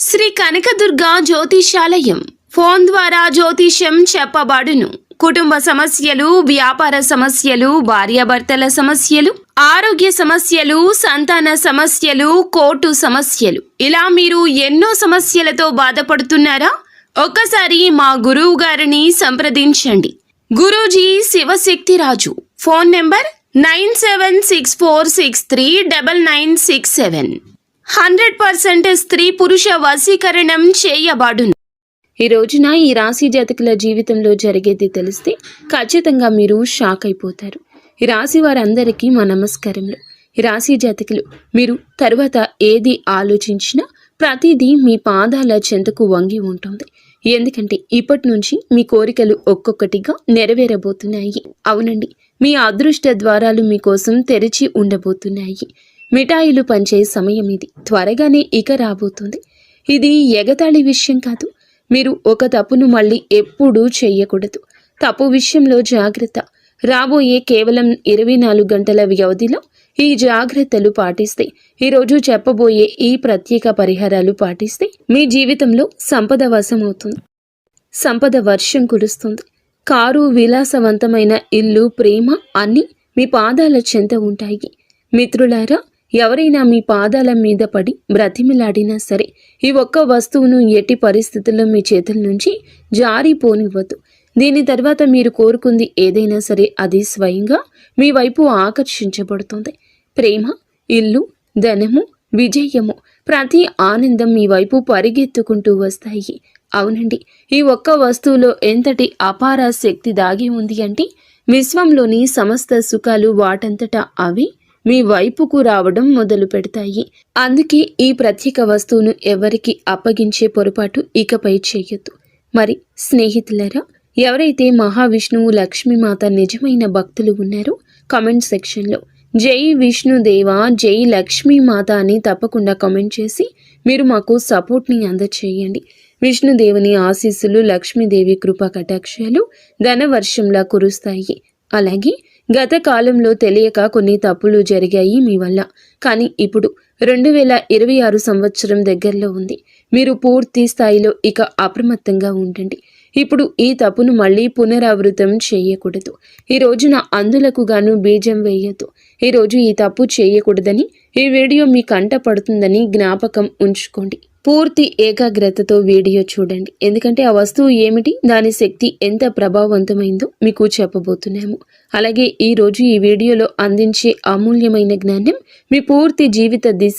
Shri Kanakadurga జ్యోతిషాలయం phone ద్వారా జ్యోతిష్యం చెప్పబడును. కుటుంబ సమస్యలు, వ్యాపార సమస్యలు, భార్యాభర్తల సమస్యలు, ఆరోగ్య సమస్యలు, సంతాన సమస్యలు, కోర్టు సమస్యలు, ఇలా మీరు ఎన్నో సమస్యలతో బాధపడుతున్నారా? ఒక్కసారి మా గురువు గారిని సంప్రదించండి. గురూజీ శివశక్తిరాజు. Phone number 9764639967. 100% స్త్రీ పురుష వశీకరణం చేయబడును. ఈ రోజున ఈ రాశి జాతకుల జీవితంలో జరిగేది తెలిస్తే ఖచ్చితంగా మీరు షాక్ అయిపోతారు. ఈ రాశి వారందరికీ మా నమస్కారములు. ఈ రాశి జాతకులు మీరు తరువాత ఏది ఆలోచించినా ప్రతిదీ మీ పాదాల చెంతకు వంగి ఉంటుంది. ఎందుకంటే ఇప్పటి నుంచి మీ కోరికలు ఒక్కొక్కటిగా నెరవేరబోతున్నాయి. అవునండి, మీ అదృష్ట ద్వారాలు మీకోసం తెరిచి ఉండబోతున్నాయి. మిఠాయిలు పంచే సమయం ఇది త్వరగానే ఇక రాబోతుంది. ఇది ఎగతాళి విషయం కాదు. మీరు ఒక తప్పును మళ్ళీ ఎప్పుడూ చెయ్యకూడదు. తప్పు విషయంలో జాగ్రత్త. రాబోయే కేవలం 24 గంటల వ్యవధిలో ఈ జాగ్రత్తలు పాటిస్తే, ఈరోజు చెప్పబోయే ఈ ప్రత్యేక పరిహారాలు పాటిస్తే మీ జీవితంలో సంపద వశమవుతుంది. సంపద వర్షం కురుస్తుంది. కారు, విలాసవంతమైన ఇల్లు, ప్రేమ అన్నీ మీ పాదాల చెంత ఉంటాయి. మిత్రులారా, ఎవరైనా మీ పాదాల మీద పడి బ్రతిమిలాడినా సరే ఈ ఒక్క వస్తువును ఎట్టి పరిస్థితుల్లో మీ చేతుల నుంచి జారిపోనివ్వద్దు. దీని తర్వాత మీరు కోరుకుంది ఏదైనా సరే అది స్వయంగా మీ వైపు ఆకర్షించబడుతుంది. ప్రేమ, ఇల్లు, ధనము, విజయము, ప్రతి ఆనందం మీ వైపు పరిగెత్తుకుంటూ వస్తాయి. అవునండి, ఈ ఒక్క వస్తువులో ఎంతటి అపార శక్తి దాగి ఉంది అంటే విశ్వంలోని సమస్త సుఖాలు వాటంతటా అవి మీ వైపుకు రావడం మొదలు పెడతాయి. అందుకే ఈ ప్రత్యేక వస్తువును ఎవరికి అప్పగించే పొరపాటు ఇకపై చేయొద్దు. మరి స్నేహితులరా, ఎవరైతే మహావిష్ణువు, లక్ష్మీమాత నిజమైన భక్తులు ఉన్నారో కామెంట్ సెక్షన్లో జై విష్ణుదేవ, జై లక్ష్మీమాత అని తప్పకుండా కామెంట్ చేసి మీరు మాకు సపోర్ట్ని అందచేయండి. విష్ణుదేవుని ఆశీస్సులు, లక్ష్మీదేవి కృపా కటాక్షాలు ధనవర్షంలా కురుస్తాయి. అలాగే గత కాలంలో తెలియక కొన్ని తప్పులు జరిగాయి మీ వల్ల. కానీ ఇప్పుడు 2026 సంవత్సరం దగ్గరలో ఉంది. మీరు పూర్తి స్థాయిలో ఇక అప్రమత్తంగా ఉండండి. ఇప్పుడు ఈ తప్పును మళ్ళీ పునరావృతం చేయకూడదు. ఈ రోజున అందులకు గాను బీజం వేయద్దు. ఈరోజు ఈ తప్పు చేయకూడదని ఈ వీడియో మీ కంట పడుతుందని జ్ఞాపకం ఉంచుకోండి. పూర్తి ఏకాగ్రతతో వీడియో చూడండి. ఎందుకంటే ఆ వస్తువు ఏమిటి, దాని శక్తి ఎంత ప్రభావవంతమైందో మీకు చెప్పబోతున్నాము. అలాగే ఈ రోజు ఈ వీడియోలో అందించే అమూల్యమైన జ్ఞానం మీ పూర్తి జీవిత దిశ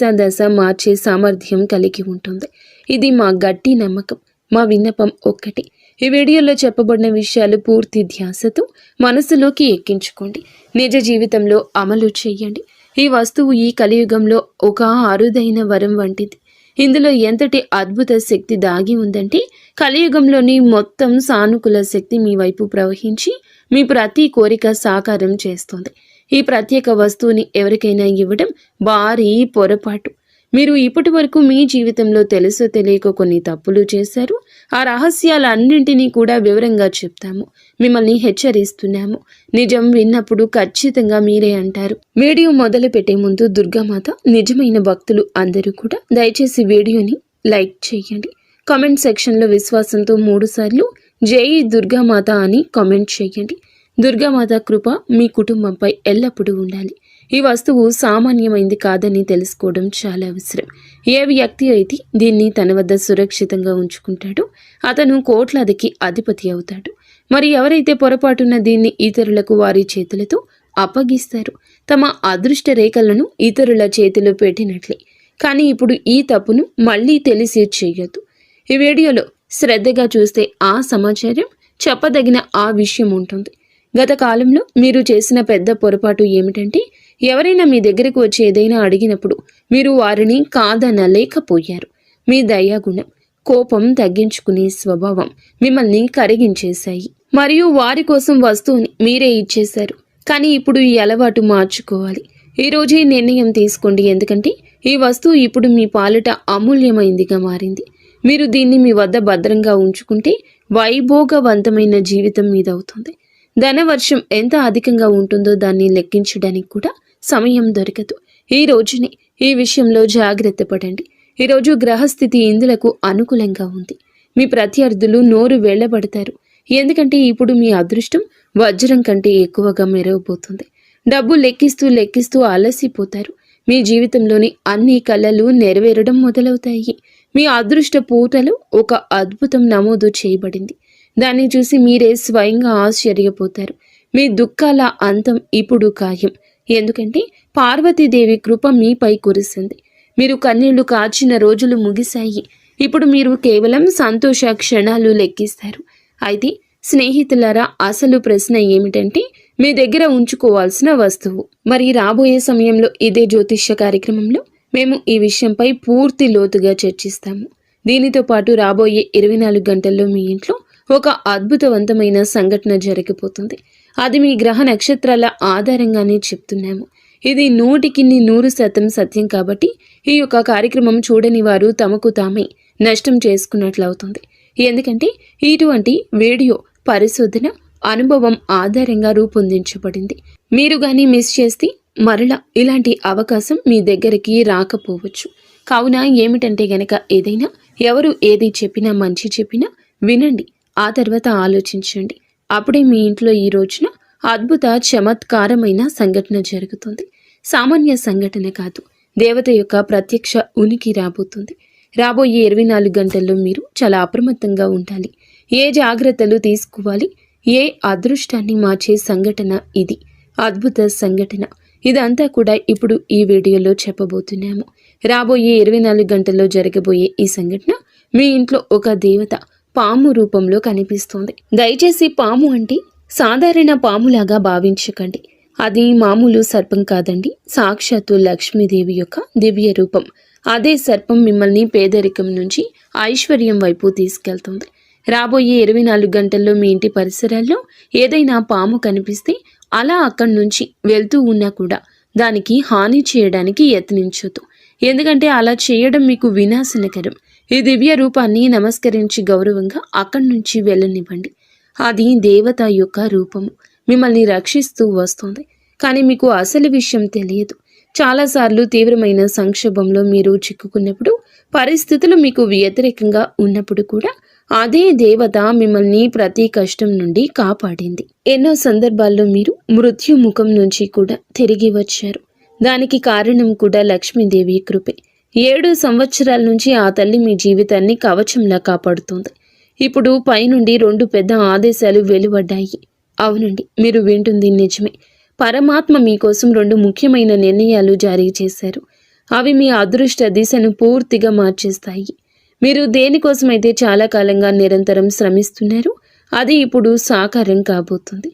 మార్చే సామర్థ్యం కలిగి ఉంటుంది. ఇది మా గట్టి నమ్మకం. మా విన్నపం ఒక్కటి, ఈ వీడియోలో చెప్పబడిన విషయాలు పూర్తి ధ్యాసతో మనసులోకి ఎక్కించుకోండి. నిజ జీవితంలో అమలు చేయండి. ఈ వస్తువు ఈ కలియుగంలో ఒక అరుదైన వరం వంటిది. ఇందులో ఎంతటి అద్భుత శక్తి దాగి ఉందంటే కలియుగంలోని మొత్తం సానుకూల శక్తి మీ వైపు ప్రవహించి మీ ప్రతి కోరిక సాకారం చేస్తుంది. ఈ ప్రత్యేక వస్తువుని ఎవరికైనా ఇవ్వడం భారీ పొరపాటు. మీరు ఇప్పటి వరకు మీ జీవితంలో తెలుసో తెలియక కొన్ని తప్పులు చేశారు. ఆ రహస్యాలన్నింటినీ కూడా వివరంగా చెప్తాము. మిమ్మల్ని హెచ్చరిస్తున్నాము. నిజం విన్నప్పుడు ఖచ్చితంగా మీరే అంటారు. వీడియో మొదలు పెట్టే ముందు దుర్గామాత నిజమైన భక్తులు అందరూ కూడా దయచేసి వీడియోని లైక్ చేయండి. కామెంట్ సెక్షన్లో విశ్వాసంతో 3 సార్లు జై దుర్గామాత అని కామెంట్ చేయండి. దుర్గామాత కృప మీ కుటుంబంపై ఎల్లప్పుడూ ఉండాలి. ఈ వస్తువు సామాన్యమైంది కాదని తెలుసుకోవడం చాలా అవసరం. ఏ వ్యక్తి అయితే దీన్ని తన వద్ద సురక్షితంగా ఉంచుకుంటాడో అతను కోట్లాదికి అధిపతి అవుతాడు. మరి ఎవరైతే పొరపాటున దీన్ని ఇతరులకు వారి చేతులతో అప్పగిస్తారో తమ అదృష్ట రేఖలను ఇతరుల చేతిలో పెట్టినట్లే. కానీ ఇప్పుడు ఈ తప్పును మళ్ళీ తెలిసి చేయొద్దు. ఈ వీడియోలో శ్రద్ధగా చూస్తే ఆ సమాచారం చెప్పదగిన ఆ విషయం ఉంటుంది. గత కాలంలో మీరు చేసిన పెద్ద పొరపాటు ఏమిటంటే ఎవరైనా మీ దగ్గరకు వచ్చి ఏదైనా అడిగినప్పుడు మీరు వారిని కాదనలేకపోయారు. మీ దయాగుణం, కోపం తగ్గించుకునే స్వభావం మిమ్మల్ని కరిగించేశాయి. మరియు వారి కోసం వస్తువుని మీరే ఇచ్చేశారు. కానీ ఇప్పుడు ఈ అలవాటు మార్చుకోవాలి. ఈరోజు ఈ నిర్ణయం తీసుకోండి. ఎందుకంటే ఈ వస్తువు ఇప్పుడు మీ పాలిట అమూల్యమైందిగా మారింది. మీరు దీన్ని మీ వద్ద భద్రంగా ఉంచుకుంటే వైభోగవంతమైన జీవితం మీదవుతుంది. ధనవర్షం ఎంత అధికంగా ఉంటుందో దాన్ని లెక్కించడానికి కూడా సమయం దొరకదు. ఈ రోజునే ఈ విషయంలో జాగ్రత్త పడండి. ఈరోజు గ్రహస్థితి ఇందులకు అనుకూలంగా ఉంది. మీ ప్రత్యర్థులు నోరు వెళ్ళబడతారు. ఎందుకంటే ఇప్పుడు మీ అదృష్టం వజ్రం కంటే ఎక్కువగా మెరవబోతుంది. డబ్బు లెక్కిస్తూ లెక్కిస్తూ అలసిపోతారు. మీ జీవితంలోని అన్ని కళలు నెరవేరడం మొదలవుతాయి. మీ అదృష్ట పూటలు ఒక అద్భుతం నమోదు చేయబడింది. దాన్ని చూసి మీరే స్వయంగా ఆశ్చర్యపోతారు. మీ దుఃఖాల అంతం ఇప్పుడు ఖాయం. ఎందుకంటే పార్వతీదేవి కృప మీపై కురిసింది. మీరు కన్నీళ్లు కార్చిన రోజులు ముగిశాయి. ఇప్పుడు మీరు కేవలం సంతోష క్షణాలు లెక్కిస్తారు. అయితే స్నేహితులారా, అసలు ప్రశ్న ఏమిటంటే మీ దగ్గర ఉంచుకోవాల్సిన వస్తువు. మరి రాబోయే సమయంలో ఇదే జ్యోతిష్య కార్యక్రమంలో మేము ఈ విషయంపై పూర్తి లోతుగా చర్చిస్తాము. దీనితో పాటు రాబోయే 24 గంటల్లో మీ ఇంట్లో ఒక అద్భుతవంతమైన సంఘటన జరగబోతుంది. అది మీ గ్రహ నక్షత్రాల ఆధారంగానే చెప్తున్నాము. ఇది 100% సత్యం కాబట్టి ఈ యొక్క కార్యక్రమం చూడని వారు తమకు తామే నష్టం చేసుకున్నట్లవుతుంది. ఎందుకంటే ఇటువంటి వీడియో పరిశోధన అనుభవం ఆధారంగా రూపొందించబడింది. మీరు గానీ మిస్ చేస్తే మరలా ఇలాంటి అవకాశం మీ దగ్గరికి రాకపోవచ్చు. కావున ఏమిటంటే గనక ఏదైనా ఎవరు ఏది చెప్పినా మంచి చెప్పినా వినండి. ఆ తర్వాత ఆలోచించండి. అప్పుడే మీ ఇంట్లో ఈ రోజున అద్భుత చమత్కారమైన సంఘటన జరుగుతుంది. సామాన్య సంఘటన కాదు, దేవత యొక్క ప్రత్యక్ష ఉనికి రాబోతుంది. రాబోయే 24 గంటల్లో మీరు చాలా అప్రమత్తంగా ఉండాలి. ఏ జాగ్రత్తలు తీసుకోవాలి, ఏ అదృష్టాన్ని మార్చే సంఘటన ఇది, అద్భుత సంఘటన. ఇదంతా కూడా ఇప్పుడు ఈ వీడియోలో చెప్పబోతున్నాము. రాబోయే 24 గంటల్లో జరగబోయే ఈ సంఘటన మీ ఇంట్లో ఒక దేవత పాము రూపంలో కనిపిస్తోంది. దయచేసి పాము అంటే సాధారణ పాములాగా భావించకండి. అది మామూలు సర్పం కాదండి, సాక్షాత్తు లక్ష్మీదేవి యొక్క దివ్య రూపం. అదే సర్పం మిమ్మల్ని పేదరికం నుంచి ఐశ్వర్యం వైపు తీసుకెళ్తుంది. రాబోయే 24 గంటల్లో మీ ఇంటి పరిసరాల్లో ఏదైనా పాము కనిపిస్తే అలా అక్కడి నుంచి వెళ్తూ ఉన్నా కూడా దానికి హాని చేయడానికి యత్నించొద్దు. ఎందుకంటే అలా చేయడం మీకు వినాశనకరం. ఈ దివ్య రూపాన్ని నమస్కరించి గౌరవంగా అక్కడి నుంచి వెళ్ళనివ్వండి. అది దేవత యొక్క రూపము, మిమ్మల్ని రక్షిస్తూ వస్తుంది. కానీ మీకు అసలు విషయం తెలియదు. చాలాసార్లు తీవ్రమైన సంక్షోభంలో మీరు చిక్కుకున్నప్పుడు, పరిస్థితులు మీకు వ్యతిరేకంగా ఉన్నప్పుడు కూడా అదే దేవత మిమ్మల్ని ప్రతి కష్టం నుండి కాపాడింది. ఎన్నో సందర్భాల్లో మీరు మృత్యుముఖం నుంచి కూడా తిరిగి వచ్చారు. దానికి కారణం కూడా లక్ష్మీదేవి కృపే. 7 సంవత్సరాల నుంచి ఆ తల్లి మీ జీవితాన్ని కవచంలా కాపాడుతుంది. ఇప్పుడు పైనుండి 2 పెద్ద ఆదేశాలు వెలువడ్డాయి. అవునండి, మీరు వింటుంది నిజమే. పరమాత్మ మీకోసం 2 ముఖ్యమైన నిర్ణయాలు జారీ చేశారు. అవి మీ అదృష్ట దిశను పూర్తిగా మార్చేస్తాయి. మీరు దేనికోసమైతే చాలా కాలంగా నిరంతరం శ్రమిస్తున్నారు, అది ఇప్పుడు సాకారం కాబోతుంది.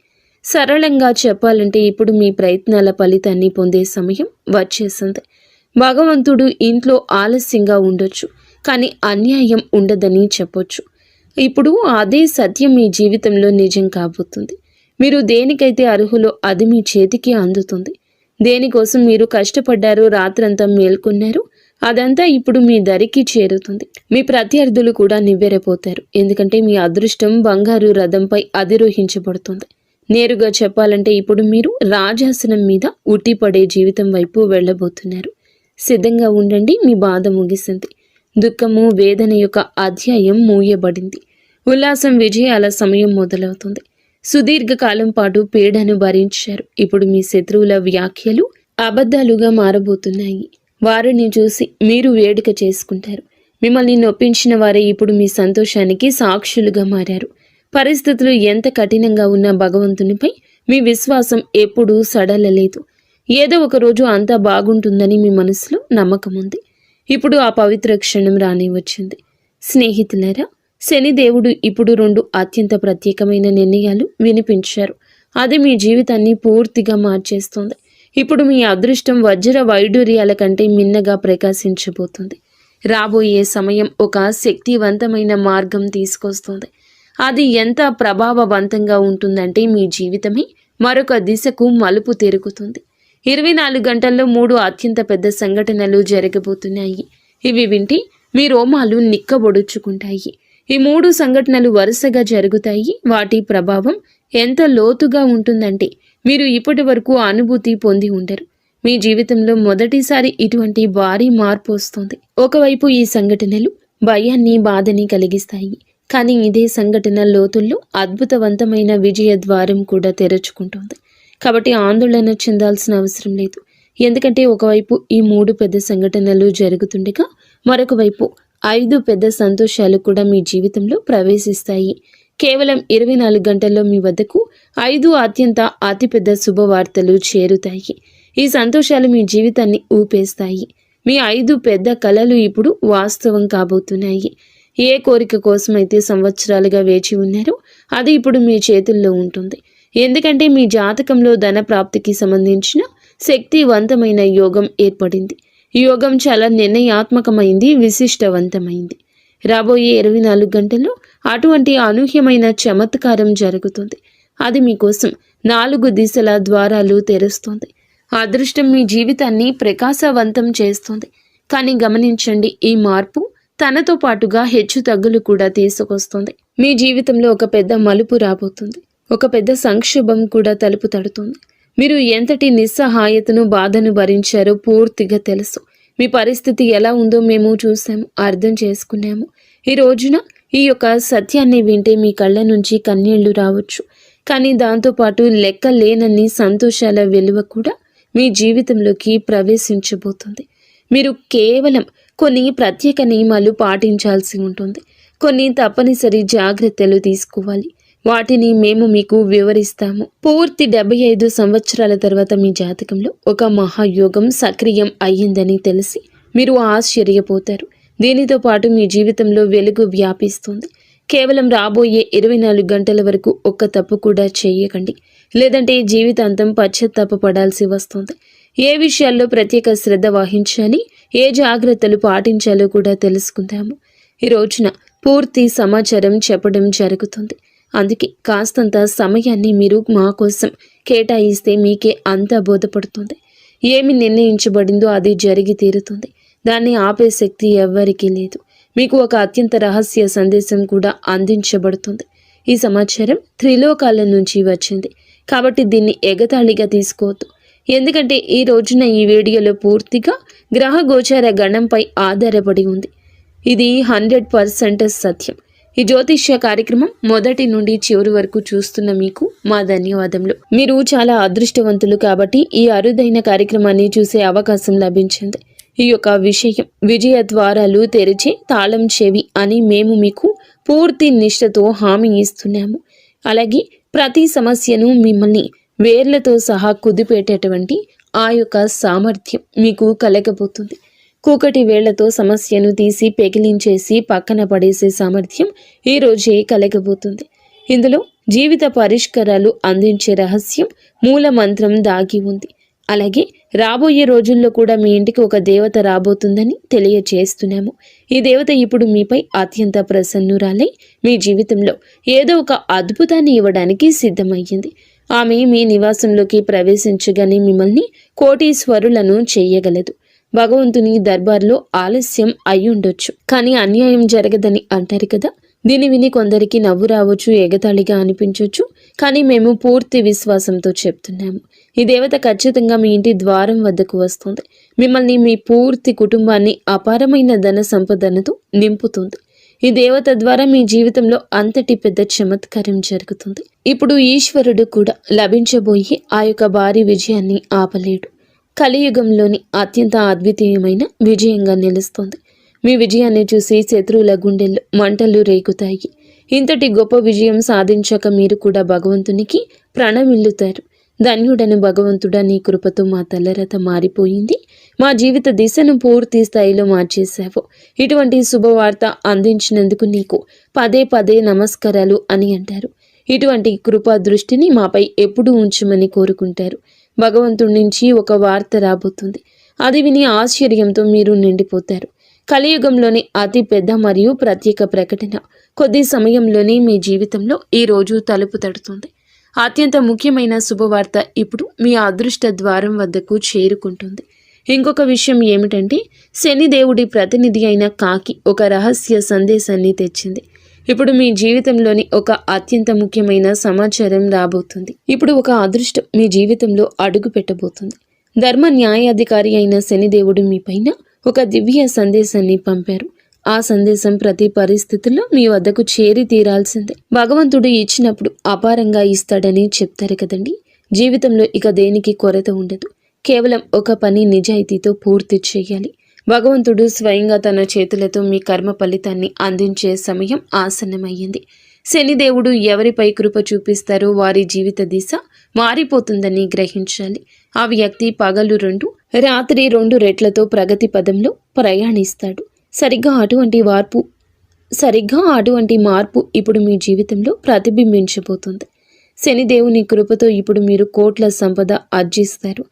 సరళంగా చెప్పాలంటే ఇప్పుడు మీ ప్రయత్నాల ఫలితాన్ని పొందే సమయం వచ్చేసింది. భగవంతుడు ఇంట్లో ఆలస్యంగా ఉండొచ్చు, కానీ అన్యాయం ఉండదని చెప్పొచ్చు. ఇప్పుడు అదే సత్యం మీ జీవితంలో నిజం కాబోతుంది. మీరు దేనికైతే అర్హులో అది మీ చేతికి అందుతుంది. దేనికోసం మీరు కష్టపడ్డారో, రాత్రంతా మేల్కొన్నారు, అదంతా ఇప్పుడు మీ దరికి చేరుతుంది. మీ ప్రత్యర్థులు కూడా నివ్వెరపోతారు. ఎందుకంటే మీ అదృష్టం బంగారు రథంపై అధిరోహించబడుతుంది. నేరుగా చెప్పాలంటే ఇప్పుడు మీరు రాజాసనం మీద ఉట్టిపడే జీవితం వైపు వెళ్ళబోతున్నారు. సిద్ధంగా ఉండండి. మీ బాధ ముగిసింది. దుఃఖము, వేదన యొక్క అధ్యాయం మూయబడింది. ఉల్లాసం, విజయాల సమయం మొదలవుతుంది. సుదీర్ఘకాలం పాటు పీడను భరించారు. ఇప్పుడు మీ శత్రువుల వ్యాఖ్యలు అబద్ధాలుగా మారబోతున్నాయి. వారిని చూసి మీరు వేడుక చేసుకుంటారు. మిమ్మల్ని నొప్పించిన వారే ఇప్పుడు మీ సంతోషానికి సాక్షులుగా మారారు. పరిస్థితులు ఎంత కఠినంగా ఉన్నా భగవంతునిపై మీ విశ్వాసం ఎప్పుడూ సడలలేదు. ఏదో ఒక రోజు అంతా బాగుంటుందని మీ మనసులో నమ్మకం ఉంది. ఇప్పుడు ఆ పవిత్ర క్షణం రాని వచ్చింది. స్నేహితులారా, శనిదేవుడు ఇప్పుడు 2 అత్యంత ప్రత్యేకమైన నిర్ణయాలు వినిపించారు. అది మీ జీవితాన్ని పూర్తిగా మార్చేస్తుంది. ఇప్పుడు మీ అదృష్టం వజ్ర వైడూర్యాల కంటే మిన్నగా ప్రకాశించబోతుంది. రాబోయే సమయం ఒక శక్తివంతమైన మార్గం తీసుకొస్తుంది. అది ఎంత ప్రభావవంతంగా ఉంటుందంటే మీ జీవితమే మరొక దిశకు మలుపు తిరుగుతుంది. 24 గంటల్లో 3 అత్యంత పెద్ద సంఘటనలు జరగబోతున్నాయి. ఇవి వింటే మీ రోమాలు నిక్కబొడుచుకుంటాయి. ఈ 3 సంఘటనలు వరుసగా జరుగుతాయి. వాటి ప్రభావం ఎంత లోతుగా ఉంటుందంటే మీరు ఇప్పటి వరకు అనుభూతి పొంది ఉండరు. మీ జీవితంలో మొదటిసారి ఇటువంటి భారీ మార్పు వస్తుంది. ఒకవైపు ఈ సంఘటనలు భయాన్ని, బాధని కలిగిస్తాయి. కానీ ఇదే సంఘటన లోతుల్లో అద్భుతవంతమైన విజయ ద్వారం కూడా తెరుచుకుంటుంది. కాబట్టి ఆందోళన చెందాల్సిన అవసరం లేదు. ఎందుకంటే ఒకవైపు ఈ 3 పెద్ద సంఘటనలు జరుగుతుండగా మరొక వైపు 5 పెద్ద సంతోషాలు కూడా మీ జీవితంలో ప్రవేశిస్తాయి. కేవలం 24 గంటల్లో మీ వద్దకు 5 అతిపెద్ద శుభవార్తలు చేరుతాయి. ఈ సంతోషాలు మీ జీవితాన్ని ఊపేస్తాయి. మీ 5 పెద్ద కలలు ఇప్పుడు వాస్తవం కాబోతున్నాయి. ఏ కోరిక కోసమైతే సంవత్సరాలుగా వేచి ఉన్నారో అది ఇప్పుడు మీ చేతుల్లో ఉంటుంది. ఎందుకంటే మీ జాతకంలో ధన ప్రాప్తికి సంబంధించిన శక్తివంతమైన యోగం ఏర్పడింది. ఈ యోగం చాలా నిర్ణయాత్మకమైంది, విశిష్టవంతమైంది. రాబోయే 24 గంటల్లో అటువంటి అనూహ్యమైన చమత్కారం జరుగుతుంది. అది మీకోసం 4 దిశల ద్వారాలు తెరుస్తుంది. అదృష్టం మీ జీవితాన్ని ప్రకాశవంతం చేస్తుంది. కానీ గమనించండి, ఈ మార్పు తనతో పాటుగా హెచ్చు తగ్గులు కూడా తీసుకొస్తుంది. మీ జీవితంలో ఒక పెద్ద మలుపు రాబోతుంది. ఒక పెద్ద సంక్షోభం కూడా తలుపు తడుతుంది. మీరు ఎంతటి నిస్సహాయతను, బాధను భరించారో పూర్తిగా తెలుసు. మీ పరిస్థితి ఎలా ఉందో మేము చూసాము, అర్థం చేసుకున్నాము. ఈ రోజున ఈ యొక్క సత్యాన్ని వింటే మీ కళ్ళ నుంచి కన్నీళ్లు రావచ్చు. కానీ దాంతోపాటు లెక్క లేనన్ని సంతోషాల విలువ కూడా మీ జీవితంలోకి ప్రవేశించబోతుంది. మీరు కేవలం కొన్ని ప్రత్యేక నియమాలు పాటించాల్సి ఉంటుంది. కొన్ని తప్పనిసరి జాగ్రత్తలు తీసుకోవాలి. వాటిని మేము మీకు వివరిస్తాము. పూర్తి 75 సంవత్సరాల తర్వాత మీ జాతకంలో ఒక మహాయోగం సక్రియం అయ్యిందని తెలిసి మీరు ఆశ్చర్యపోతారు. దీనితో పాటు మీ జీవితంలో వెలుగు వ్యాపిస్తుంది. కేవలం రాబోయే 24 గంటల వరకు ఒక్క తప్పు కూడా చేయకండి. లేదంటే జీవితాంతం పశ్చాత్తాపపడాల్సి వస్తుంది. ఏ విషయాల్లో ప్రత్యేక శ్రద్ధ వహించాలి, ఏ జాగ్రత్తలు పాటించాలో కూడా తెలుసుకుందాము. ఈ రోజున పూర్తి సమాచారం చెప్పడం జరుగుతుంది. అందుకే కాస్తంత సమయాన్ని మీరు మా కోసం కేటాయిస్తే మీకే అంతా బోధపడుతుంది. ఏమి నిర్ణయించబడిందో అది జరిగి తీరుతుంది. దాన్ని ఆపే శక్తి ఎవ్వరికీ లేదు. మీకు ఒక అత్యంత రహస్య సందేశం కూడా అందించబడుతుంది. ఈ సమాచారం త్రిలోకాల నుంచి వచ్చింది. కాబట్టి దీన్ని ఎగతాళిగా తీసుకోవద్దు. ఎందుకంటే ఈ రోజున ఈ వీడియోలో పూర్తిగా గ్రహ గోచార గణంపై ఆధారపడి ఉంది. ఇది 100% సత్యం. ఈ జ్యోతిష్య కార్యక్రమం మొదటి నుండి చివరి వరకు చూస్తున్న మీకు మా ధన్యవాదములు. మీరు చాలా అదృష్టవంతులు కాబట్టి ఈ అరుదైన కార్యక్రమాన్ని చూసే అవకాశం లభించింది. ఈ యొక్క విషయం విజయ ద్వారాలు తెరిచే తాళం చెవి అని మేము మీకు పూర్తి నిష్ఠతో హామీ ఇస్తున్నాము. అలాగే ప్రతి సమస్యను మిమ్మల్ని వేర్లతో సహా కుదిపేటటువంటి ఆ యొక్క సామర్థ్యం మీకు కలగబోతుంది. కూకటి వేళ్లతో సమస్యను తీసి పెకిలించేసి పక్కన పడేసే సామర్థ్యం ఈ రోజే కలగబోతుంది. ఇందులో జీవిత పరిష్కారాలు అందించే రహస్యం మూల మంత్రం దాగి ఉంది. అలాగే రాబోయే రోజుల్లో కూడా మీ ఇంటికి ఒక దేవత రాబోతుందని తెలియచేస్తున్నాము. ఈ దేవత ఇప్పుడు మీపై అత్యంత ప్రసన్నురాలై మీ జీవితంలో ఏదో ఒక అద్భుతాన్ని ఇవ్వడానికి సిద్ధమయ్యింది. ఆమె మీ నివాసంలోకి ప్రవేశించగానే మిమ్మల్ని కోటీశ్వరులను చేయగలదు. భగవంతుని దర్బార్లో ఆలస్యం అయ్యుండొచ్చు, కానీ అన్యాయం జరగదని అంటారు కదా. దీన్ని విని కొందరికి నవ్వు రావచ్చు, ఎగతాళిగా అనిపించవచ్చు. కానీ మేము పూర్తి విశ్వాసంతో చెప్తున్నాము, ఈ దేవత ఖచ్చితంగా మీ ఇంటి ద్వారం వద్దకు వస్తుంది. మిమ్మల్ని, మీ పూర్తి కుటుంబాన్ని అపారమైన ధన సంపదనతో నింపుతుంది. ఈ దేవత ద్వారా మీ జీవితంలో అంతటి పెద్ద చమత్కారం జరుగుతుంది. ఇప్పుడు ఈశ్వరుడు కూడా లభించబోయే ఆ యొక్క భారీ విజయాన్ని ఆపలేడు. కలియుగంలోని అత్యంత అద్వితీయమైన విజయంగా నిలుస్తుంది. మీ విజయాన్ని చూసి శత్రువుల గుండెల్లో మంటలు రేగుతాయి. ఇంతటి గొప్ప విజయం సాధించాక మీరు కూడా భగవంతునికి ప్రణమిల్లుతారు. ధన్యుడను భగవంతుడా, నీ కృపతో మా తలరత మారిపోయింది. మా జీవిత దిశను పూర్తి స్థాయిలో మార్చేశావు. ఇటువంటి శుభవార్త అందించినందుకు నీకు పదే పదే నమస్కారాలు అని అంటారు. ఇటువంటి కృపా దృష్టిని మాపై ఎప్పుడూ ఉంచమని కోరుకుంటారు. భగవంతుడి నుంచి ఒక వార్త రాబోతుంది. అది విని ఆశ్చర్యంతో మీరు నిండిపోతారు. కలియుగంలోని అతి పెద్ద మరియు ప్రత్యేక ప్రకటన కొద్ది సమయంలోనే మీ జీవితంలో ఈ రోజు తలుపు తడుతుంది. అత్యంత ముఖ్యమైన శుభవార్త ఇప్పుడు మీ అదృష్ట ద్వారం వద్దకు చేరుకుంటుంది. ఇంకొక విషయం ఏమిటంటే, శనిదేవుడి ప్రతినిధి అయిన కాకి ఒక రహస్య సందేశాన్ని తెచ్చింది. ఇప్పుడు మీ జీవితంలోని ఒక అత్యంత ముఖ్యమైన సమాచారం రాబోతుంది. ఇప్పుడు ఒక అదృష్టం మీ జీవితంలో అడుగు పెట్టబోతుంది. ధర్మ న్యాయాధికారి అయిన శనిదేవుడు మీ పైన ఒక దివ్య సందేశాన్ని పంపారు. ఆ సందేశం ప్రతి పరిస్థితుల్లో మీ వద్దకు చేరి తీరాల్సిందే. భగవంతుడు ఇచ్చినప్పుడు అపారంగా ఇస్తాడని చెప్తారు కదండి. జీవితంలో ఇక దేనికి కొరత ఉండదు. కేవలం ఒక పని నిజాయితీతో పూర్తి చేయాలి. భగవంతుడు స్వయంగా తన చేతులతో మీ కర్మ ఫలితాన్ని అందించే సమయం ఆసన్నమయ్యింది. శనిదేవుడు ఎవరిపై కృప చూపిస్తారో వారి జీవిత దిశ మారిపోతుందని గ్రహించాలి. ఆ వ్యక్తి పగలు 2, రాత్రి 2 రెట్లతో ప్రగతి పదంలో ప్రయాణిస్తాడు. సరిగ్గా అటువంటి మార్పు ఇప్పుడు మీ జీవితంలో ప్రతిబింబించబోతుంది. శనిదేవుని కృపతో ఇప్పుడు మీరు కోట్ల సంపద ఆర్జిస్తారు.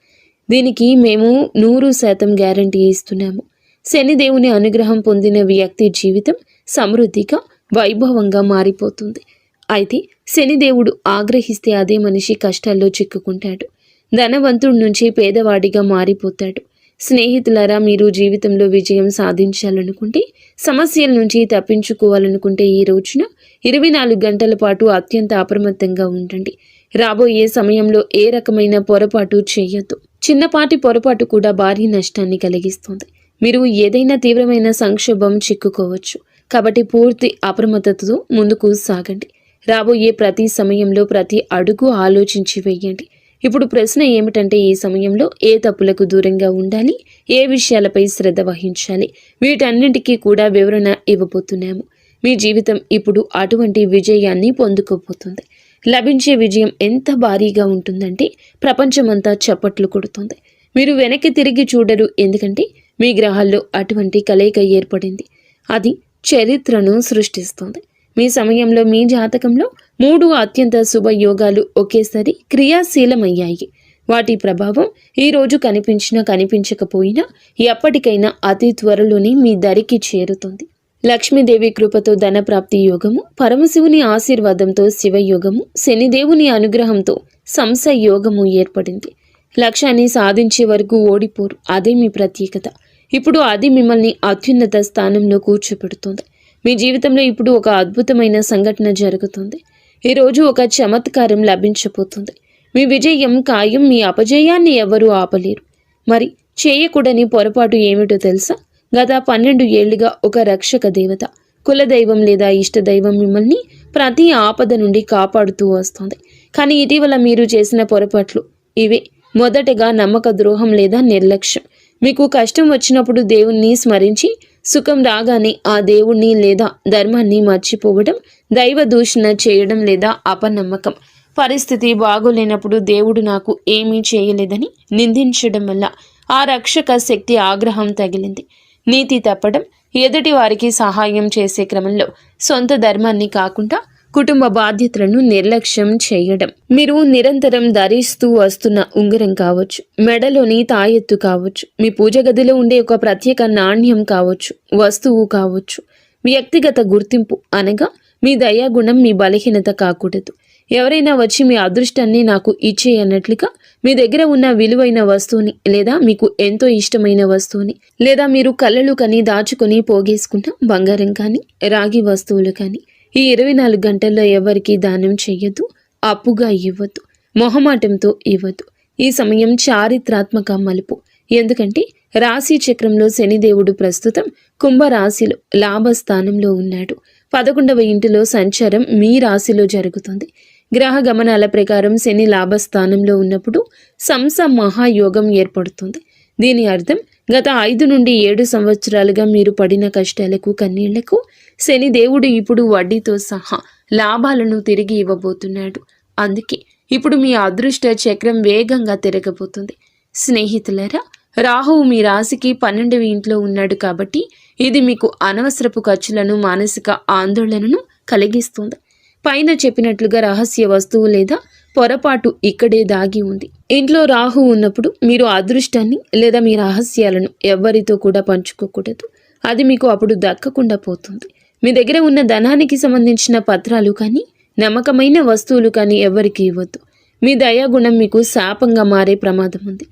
దీనికి మేము 100% గ్యారంటీ ఇస్తున్నాము. శనిదేవుని అనుగ్రహం పొందిన వ్యక్తి జీవితం సమృద్ధిగా, వైభవంగా మారిపోతుంది. అయితే శనిదేవుడు ఆగ్రహిస్తే అదే మనిషి కష్టాల్లో చిక్కుకుంటాడు. ధనవంతుడి నుంచి పేదవాడిగా మారిపోతాడు. స్నేహితులారా, మీరు జీవితంలో విజయం సాధించాలనుకుంటే, సమస్యల నుంచి తప్పించుకోవాలనుకుంటే ఈ రోజున 24 గంటల పాటు అత్యంత అప్రమత్తంగా ఉండండి. రాబోయే సమయంలో ఏ రకమైన పొరపాటు చేయొద్దు. చిన్నపాటి పొరపాటు కూడా భారీ నష్టాన్ని కలిగిస్తుంది. మీరు ఏదైనా తీవ్రమైన సంక్షోభం చిక్కుకోవచ్చు. కాబట్టి పూర్తి అప్రమత్తతతో ముందుకు సాగండి. రాబోయే ప్రతి సమయంలో ప్రతి అడుగు ఆలోచించి వేయండి. ఇప్పుడు ప్రశ్న ఏమిటంటే, ఈ సమయంలో ఏ తప్పులకు దూరంగా ఉండాలి, ఏ విషయాలపై శ్రద్ధ వహించాలి, వీటన్నింటికీ కూడా వివరణ ఇవ్వబోతున్నాము. మీ జీవితం ఇప్పుడు అటువంటి విజయాన్ని పొందుకోబోతుంది. లభించే విజయం ఎంత భారీగా ఉంటుందంటే ప్రపంచమంతా చప్పట్లు కొడుతుంది. మీరు వెనక్కి తిరిగి చూడరు. ఎందుకంటే మీ గ్రహాల్లో అటువంటి కలయిక ఏర్పడింది. అది చరిత్రను సృష్టిస్తుంది. మీ సమయంలో మీ జాతకంలో 3 అత్యంత శుభయోగాలు ఒకేసారి క్రియాశీలమయ్యాయి. వాటి ప్రభావం ఈరోజు కనిపించినా కనిపించకపోయినా ఎప్పటికైనా అతి త్వరలోనే మీ దరికి చేరుతుంది. లక్ష్మీదేవి కృపతో ధనప్రాప్తి యోగము, పరమశివుని ఆశీర్వాదంతో శివయోగము, శనిదేవుని అనుగ్రహంతో సంశయోగము ఏర్పడింది. లక్ష్యాన్ని సాధించే వరకు ఓడిపోరు. అదే మీ ప్రత్యేకత. ఇప్పుడు అది మిమ్మల్ని అత్యున్నత స్థానంలో కూర్చోపెడుతుంది. మీ జీవితంలో ఇప్పుడు ఒక అద్భుతమైన సంఘటన జరుగుతుంది. ఈరోజు ఒక చమత్కారం లభించబోతుంది. మీ విజయం ఖాయం. మీ అపజయాన్ని ఎవరూ ఆపలేరు. మరి చేయకూడని పొరపాటు ఏమిటో తెలుసా? గత 12 ఏళ్లుగా ఒక రక్షక దేవత, కులదైవం లేదా ఇష్టదైవం మిమ్మల్ని ప్రతి ఆపద నుండి కాపాడుతూ వస్తుంది. కానీ ఇటీవల మీరు చేసిన పొరపాట్లు ఇవే. మొదటగా నమ్మక ద్రోహం లేదా నిర్లక్ష్యం. మీకు కష్టం వచ్చినప్పుడు దేవుణ్ణి స్మరించి సుఖం రాగానే ఆ దేవుణ్ణి లేదా ధర్మాన్ని మర్చిపోవడం, దైవ దూషణ చేయడం లేదా అపనమ్మకం. పరిస్థితి బాగోలేనప్పుడు దేవుడు నాకు ఏమీ చేయలేదని నిందించడం వల్ల ఆ రక్షక శక్తి ఆగ్రహం తగిలింది. నీతి తప్పడం, ఎదుటి వారికి సహాయం చేసే క్రమంలో సొంత ధర్మాన్ని కాకుండా కుటుంబ బాధ్యతలను నిర్లక్ష్యం చేయడం. మీరు నిరంతరం ధరిస్తూ వస్తున్న ఉంగరం కావచ్చు, మెడలోని తాయెత్తు కావచ్చు, మీ పూజ గదిలో ఉండే ఒక ప్రత్యేక నాణ్యం కావచ్చు, వస్తువు కావచ్చు. వ్యక్తిగత గుర్తింపు అనగా మీ దయాగుణం మీ బలహీనత కాకూడదు. ఎవరైనా వచ్చి మీ అదృష్టాన్ని నాకు ఇచ్చేయన్నట్లుగా మీ దగ్గర ఉన్న విలువైన వస్తువుని లేదా మీకు ఎంతో ఇష్టమైన వస్తువుని లేదా మీరు కళ్ళలు కని దాచుకొని పోగేసుకున్న బంగారం కానీ రాగి వస్తువులు కానీ ఈ 24 గంటల్లో ఎవరికీ దానం చెయ్యొద్దు. అప్పుగా ఇవ్వద్దు. మొహమాటంతో ఇవ్వద్దు. ఈ సమయం చారిత్రాత్మక మలుపు. ఎందుకంటే రాశి చక్రంలో శనిదేవుడు ప్రస్తుతం కుంభరాశిలో లాభస్థానంలో ఉన్నాడు. 11వ ఇంటిలో సంచారం మీ రాశిలో జరుగుతుంది. గ్రహ గమనాల ప్రకారం శని లాభస్థానంలో ఉన్నప్పుడు సంస మహాయోగం ఏర్పడుతుంది. దీని అర్థం గత 5 నుండి 7 సంవత్సరాలుగా మీరు పడిన కష్టాలకు, కన్నీళ్లకు శనిదేవుడు ఇప్పుడు వడ్డీతో సహా లాభాలను తిరిగి ఇవ్వబోతున్నాడు. అందుకే ఇప్పుడు మీ అదృష్ట చక్రం వేగంగా తిరగబోతుంది. స్నేహితులారా, రాహువు మీ రాశికి 12వ ఇంట్లో ఉన్నాడు కాబట్టి ఇది మీకు అనవసరపు ఖర్చులను, మానసిక ఆందోళనను కలిగిస్తుంది. పైన చెప్పినట్లుగా రహస్య వస్తువు లేదా పొరపాటు ఇక్కడే దాగి ఉంది. ఇంట్లో రాహు ఉన్నప్పుడు మీరు అదృష్టాన్ని లేదా మీ రహస్యాలను ఎవ్వరితో కూడా పంచుకోకూడదు. అది మీకు అప్పుడు దక్కకుండా పోతుంది. మీ దగ్గర ఉన్న ధనానికి సంబంధించిన పత్రాలు కానీ, నమ్మకమైన వస్తువులు కానీ ఎవరికి ఇవ్వద్దు. మీ దయాగుణం మీకు శాపంగా మారే ప్రమాదం ఉంది.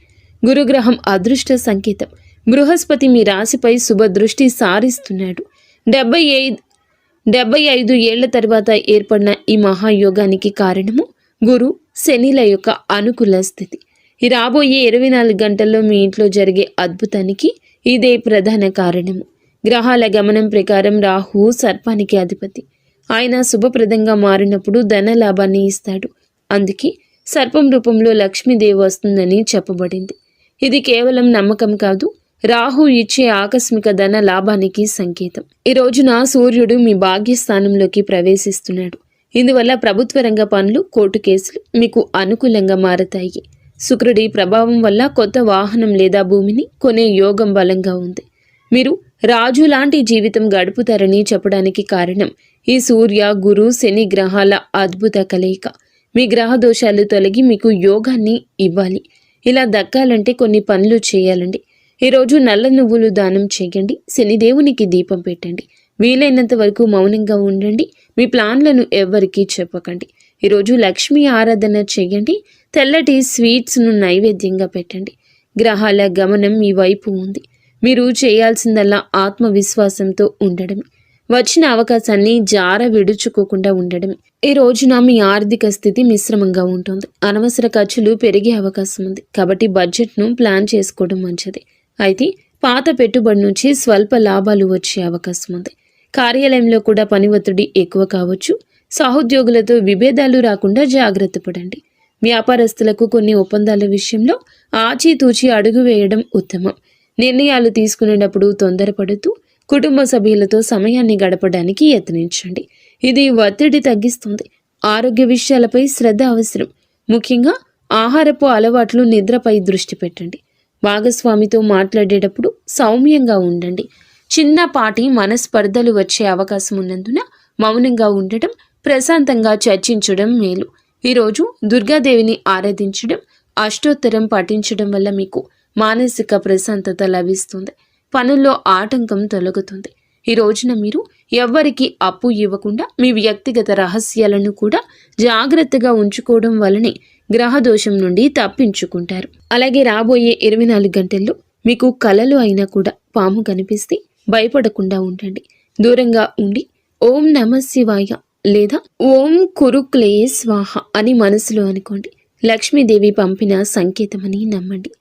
గురుగ్రహం అదృష్ట సంకేతం. బృహస్పతి మీ రాశిపై శుభ దృష్టి సారిస్తున్నాడు. 75 ఏళ్ల తర్వాత ఏర్పడిన ఈ మహాయోగానికి కారణము గురు, శనిల యొక్క అనుకూల స్థితి. ఈ రాబోయే 24 గంటల్లో మీ ఇంట్లో జరిగే అద్భుతానికి ఇదే ప్రధాన కారణము. గ్రహాల గమనం ప్రకారం రాహు సర్పానికి అధిపతి. ఆయన శుభప్రదంగా మారినప్పుడు ధన లాభాన్ని ఇస్తాడు. అందుకే సర్పం రూపంలో లక్ష్మీదేవి వస్తుందని చెప్పబడింది. ఇది కేవలం నమ్మకం కాదు, రాహు ఇచ్చే ఆకస్మిక ధన లాభానికి సంకేతం. ఈ రోజున సూర్యుడు మీ భాగ్యస్థానంలోకి ప్రవేశిస్తున్నాడు. ఇందువల్ల ప్రభుత్వ రంగ పనులు, కోర్టు కేసులు మీకు అనుకూలంగా మారతాయి. శుక్రుడి ప్రభావం వల్ల కొత్త వాహనం లేదా భూమిని కొనే యోగం బలంగా ఉంది. మీరు రాజు లాంటి జీవితం గడుపుతారని చెప్పడానికి కారణం ఈ సూర్య, గురు, శని గ్రహాల అద్భుత కలయిక. మీ గ్రహ దోషాలు తొలగి మీకు యోగాన్ని ఇవ్వాలి. ఇలా దక్కాలంటే కొన్ని పనులు చేయాలండి. ఈరోజు నల్ల నువ్వులు దానం చేయండి. శనిదేవునికి దీపం పెట్టండి. వీలైనంత వరకు మౌనంగా ఉండండి. మీ ప్లాన్లను ఎవ్వరికీ చెప్పకండి. ఈరోజు లక్ష్మీ ఆరాధన చేయండి. తెల్లటి స్వీట్స్ను నైవేద్యంగా పెట్టండి. గ్రహాల గమనం మీ వైపు ఉంది. మీరు చేయాల్సిందల్లా ఆత్మవిశ్వాసంతో ఉండడమే. వచ్చిన అవకాశాన్ని జార విడుచుకోకుండా ఉండడమే. ఈ రోజున మీ ఆర్థిక స్థితి మిశ్రమంగా ఉంటుంది. అనవసర ఖర్చులు పెరిగే అవకాశం ఉంది. కాబట్టి బడ్జెట్ను ప్లాన్ చేసుకోవడం మంచిది. అయితే పాత పెట్టుబడి నుంచి స్వల్ప లాభాలు వచ్చే అవకాశం ఉంది. కార్యాలయంలో కూడా పని ఒత్తిడి ఎక్కువ కావచ్చు. సహోద్యోగులతో విభేదాలు రాకుండా జాగ్రత్త పడండి. వ్యాపారస్తులకు కొన్ని ఒప్పందాల విషయంలో ఆచితూచి అడుగు వేయడం ఉత్తమం. నిర్ణయాలు తీసుకునేటప్పుడు తొందరపడుతూ కుటుంబ సభ్యులతో సమయాన్ని గడపడానికి యత్నించండి. ఇది ఒత్తిడి తగ్గిస్తుంది. ఆరోగ్య విషయాలపై శ్రద్ధ అవసరం. ముఖ్యంగా ఆహారపు అలవాట్లు, నిద్రపై దృష్టి పెట్టండి. భాగస్వామితో మాట్లాడేటప్పుడు సౌమ్యంగా ఉండండి. చిన్నపాటి మనస్పర్ధలు వచ్చే అవకాశం ఉన్నందున మౌనంగా ఉండటం, ప్రశాంతంగా చర్చించడం మేలు. ఈరోజు దుర్గాదేవిని ఆరాధించడం, అష్టోత్తరం పఠించడం వల్ల మీకు మానసిక ప్రశాంతత లభిస్తుంది. పనుల్లో ఆటంకం తొలగుతుంది. ఈ రోజున మీరు ఎవ్వరికి అప్పు ఇవ్వకుండా మీ వ్యక్తిగత రహస్యాలను కూడా జాగ్రత్తగా ఉంచుకోవడం వల్లనే గ్రహదోషం నుండి తప్పించుకుంటారు. అలాగే రాబోయే 24 గంటల్లో మీకు కలలో అయినా కూడా పాము కనిపిస్తే భయపడకుండా ఉండండి. దూరంగా ఉండి ఓం నమ శివాయ లేదా ఓం కురుక్లే స్వాహ అని మనసులో అనుకోండి. లక్ష్మీదేవి పంపిన సంకేతమని నమ్మండి.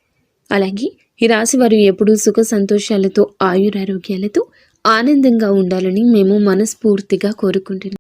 అలాగే ఈ రాశి వారు ఎప్పుడూ సుఖ సంతోషాలతో, ఆయురారోగ్యాలతో ఆనందంగా ఉండాలని మేము మనస్ఫూర్తిగా కోరుకుంటున్నాం.